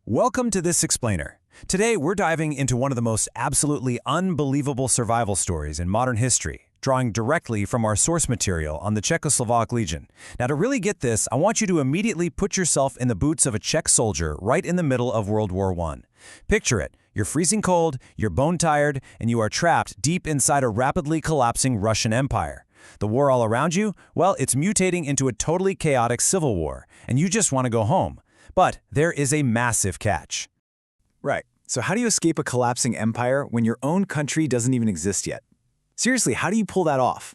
Welcome to This Explainer. Today, we're diving into one of the most absolutely unbelievable survival stories in modern history, drawing directly from our source material on the Czechoslovak Legion. Now, to really get this, I want you to immediately put yourself in the boots of a Czech soldier right in the middle of World War I. Picture it. You're freezing cold, you're bone-tired, and you are trapped deep inside a rapidly collapsing Russian empire. The war all around you? Well, it's mutating into a totally chaotic civil war, and you just want to go home. But there is a massive catch. Right. So how do you escape a collapsing empire when your own country doesn't even exist yet? Seriously, how do you pull that off?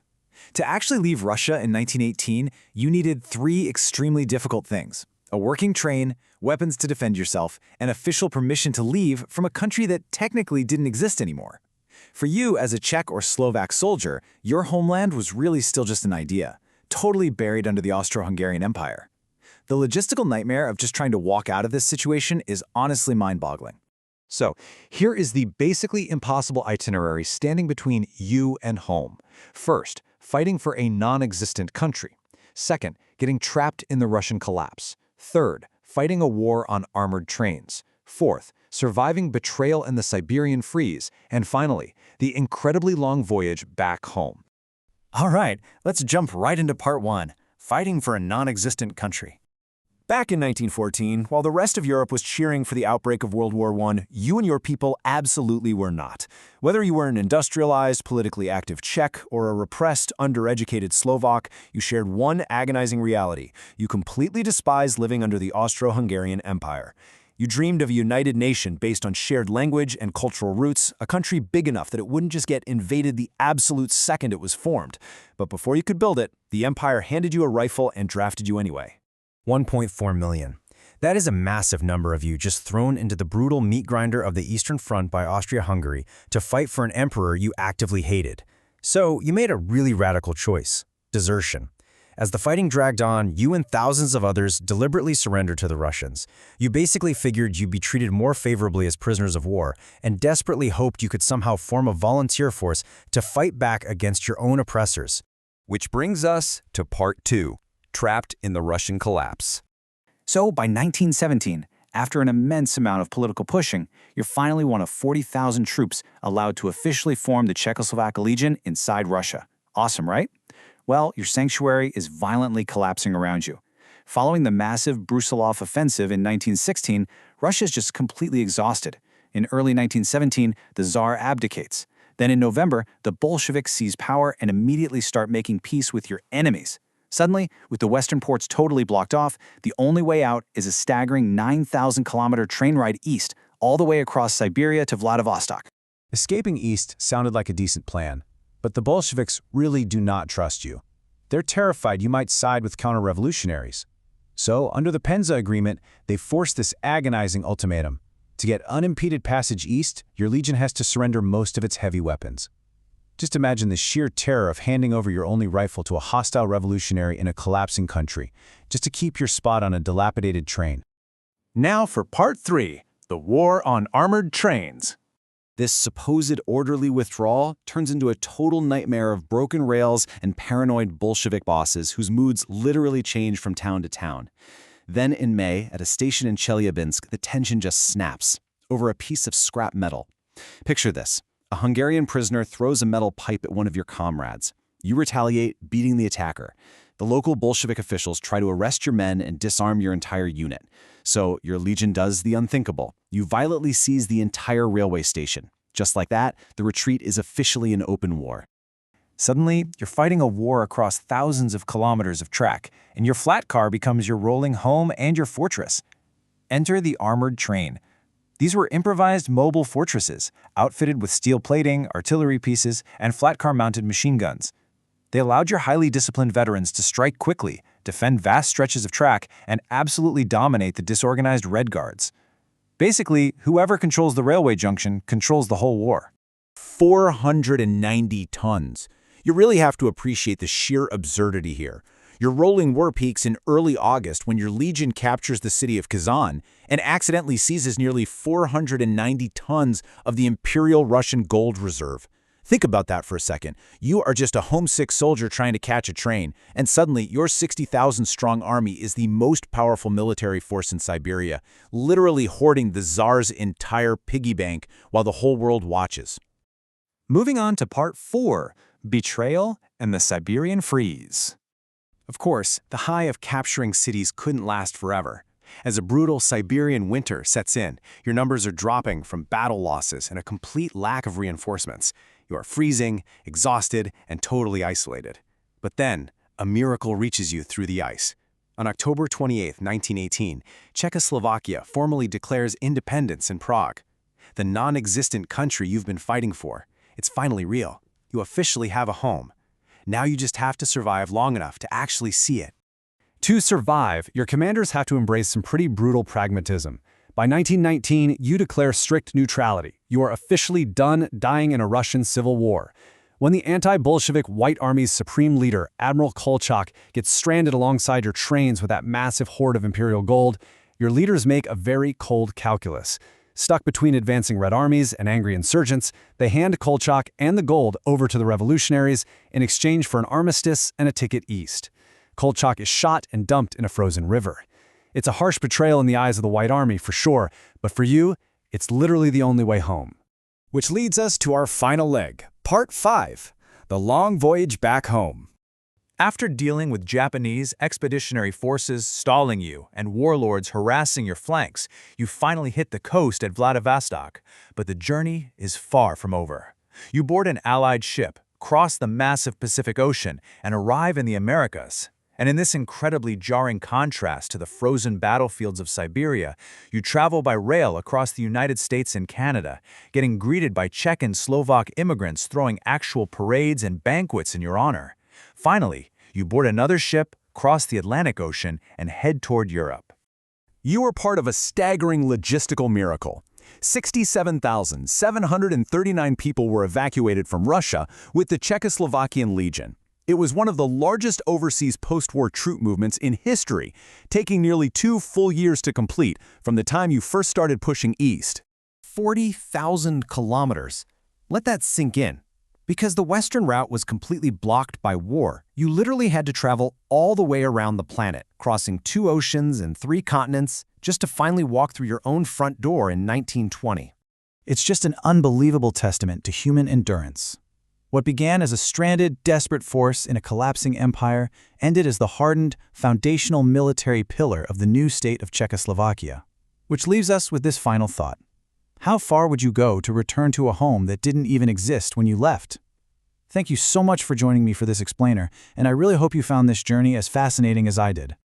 To actually leave Russia in 1918, you needed three extremely difficult things: a working train, weapons to defend yourself, and official permission to leave from a country that technically didn't exist anymore. For you, as a Czech or Slovak soldier, your homeland was really still just an idea, totally buried under the Austro-Hungarian Empire. The logistical nightmare of just trying to walk out of this situation is honestly mind-boggling. So, here is the basically impossible itinerary standing between you and home. First, fighting for a non-existent country. Second, getting trapped in the Russian collapse. Third, fighting a war on armored trains. Fourth, surviving betrayal in the Siberian freeze. And finally, the incredibly long voyage back home. All right, let's jump right into part one, fighting for a non-existent country. Back in 1914, while the rest of Europe was cheering for the outbreak of World War I, you and your people absolutely were not. Whether you were an industrialized, politically active Czech or a repressed, undereducated Slovak, you shared one agonizing reality. You completely despised living under the Austro-Hungarian Empire. You dreamed of a united nation based on shared language and cultural roots, a country big enough that it wouldn't just get invaded the absolute second it was formed. But before you could build it, the empire handed you a rifle and drafted you anyway. 1.4 million. That is a massive number of you just thrown into the brutal meat grinder of the Eastern Front by Austria-Hungary to fight for an emperor you actively hated. So you made a really radical choice: desertion. As the fighting dragged on, you and thousands of others deliberately surrendered to the Russians. You basically figured you'd be treated more favorably as prisoners of war and desperately hoped you could somehow form a volunteer force to fight back against your own oppressors. Which brings us to part two. Trapped in the Russian collapse. So by 1917, after an immense amount of political pushing, you're finally one of 40,000 troops allowed to officially form the Czechoslovak Legion inside Russia. Awesome, right? Well, your sanctuary is violently collapsing around you. Following the massive Brusilov offensive in 1916, Russia is just completely exhausted. In early 1917, the Tsar abdicates. Then in November, the Bolsheviks seize power and immediately start making peace with your enemies. Suddenly, with the western ports totally blocked off, the only way out is a staggering 9,000-kilometer train ride east, all the way across Siberia to Vladivostok. Escaping east sounded like a decent plan, but the Bolsheviks really do not trust you. They're terrified you might side with counter-revolutionaries. So, under the Penza Agreement, they forced this agonizing ultimatum. To get unimpeded passage east, your legion has to surrender most of its heavy weapons. Just imagine the sheer terror of handing over your only rifle to a hostile revolutionary in a collapsing country, just to keep your spot on a dilapidated train. Now for part three, the war on armored trains. This supposed orderly withdrawal turns into a total nightmare of broken rails and paranoid Bolshevik bosses whose moods literally change from town to town. Then in May, at a station in Chelyabinsk, the tension just snaps over a piece of scrap metal. Picture this. A Hungarian prisoner throws a metal pipe at one of your comrades. You retaliate, beating the attacker. The local Bolshevik officials try to arrest your men and disarm your entire unit. So your legion does the unthinkable. You violently seize the entire railway station. Just like that, the retreat is officially an open war. Suddenly, you're fighting a war across thousands of kilometers of track, and your flat car becomes your rolling home and your fortress. Enter the armored train. These were improvised mobile fortresses, outfitted with steel plating, artillery pieces, and flat car-mounted machine guns. They allowed your highly disciplined veterans to strike quickly, defend vast stretches of track, and absolutely dominate the disorganized Red Guards. Basically, whoever controls the railway junction controls the whole war. 490 tons. You really have to appreciate the sheer absurdity here. Your rolling war peaks in early August when your legion captures the city of Kazan and accidentally seizes nearly 490 tons of the Imperial Russian gold reserve. Think about that for a second. You are just a homesick soldier trying to catch a train, and suddenly your 60,000-strong army is the most powerful military force in Siberia, literally hoarding the Tsar's entire piggy bank while the whole world watches. Moving on to part 4, Betrayal and the Siberian Freeze. Of course, the high of capturing cities couldn't last forever. As a brutal Siberian winter sets in, your numbers are dropping from battle losses and a complete lack of reinforcements. You are freezing, exhausted, and totally isolated. But then, a miracle reaches you through the ice. On October 28, 1918, Czechoslovakia formally declares independence in Prague. The non-existent country you've been fighting for. It's finally real. You officially have a home. Now you just have to survive long enough to actually see it. To survive, your commanders have to embrace some pretty brutal pragmatism. By 1919, you declare strict neutrality. You are officially done dying in a Russian civil war. When the anti-Bolshevik White Army's supreme leader, Admiral Kolchak, gets stranded alongside your trains with that massive hoard of imperial gold, your leaders make a very cold calculus. Stuck between advancing Red Armies and angry insurgents, they hand Kolchak and the gold over to the revolutionaries in exchange for an armistice and a ticket east. Kolchak is shot and dumped in a frozen river. It's a harsh betrayal in the eyes of the White Army, for sure, but for you, it's literally the only way home. Which leads us to our final leg, Part 5, the long voyage back home. After dealing with Japanese expeditionary forces stalling you and warlords harassing your flanks, you finally hit the coast at Vladivostok. But the journey is far from over. You board an Allied ship, cross the massive Pacific Ocean, and arrive in the Americas. And in this incredibly jarring contrast to the frozen battlefields of Siberia, you travel by rail across the United States and Canada, getting greeted by Czech and Slovak immigrants throwing actual parades and banquets in your honor. Finally, you board another ship, cross the Atlantic Ocean, and head toward Europe. You are part of a staggering logistical miracle. 67,739 people were evacuated from Russia with the Czechoslovakian Legion. It was one of the largest overseas post-war troop movements in history, taking nearly 2 full years to complete from the time you first started pushing east. 40,000 kilometers. Let that sink in. Because the western route was completely blocked by war, you literally had to travel all the way around the planet, crossing 2 oceans and 3 continents, just to finally walk through your own front door in 1920. It's just an unbelievable testament to human endurance. What began as a stranded, desperate force in a collapsing empire ended as the hardened, foundational military pillar of the new state of Czechoslovakia. Which leaves us with this final thought. How far would you go to return to a home that didn't even exist when you left? Thank you so much for joining me for this explainer, and I really hope you found this journey as fascinating as I did.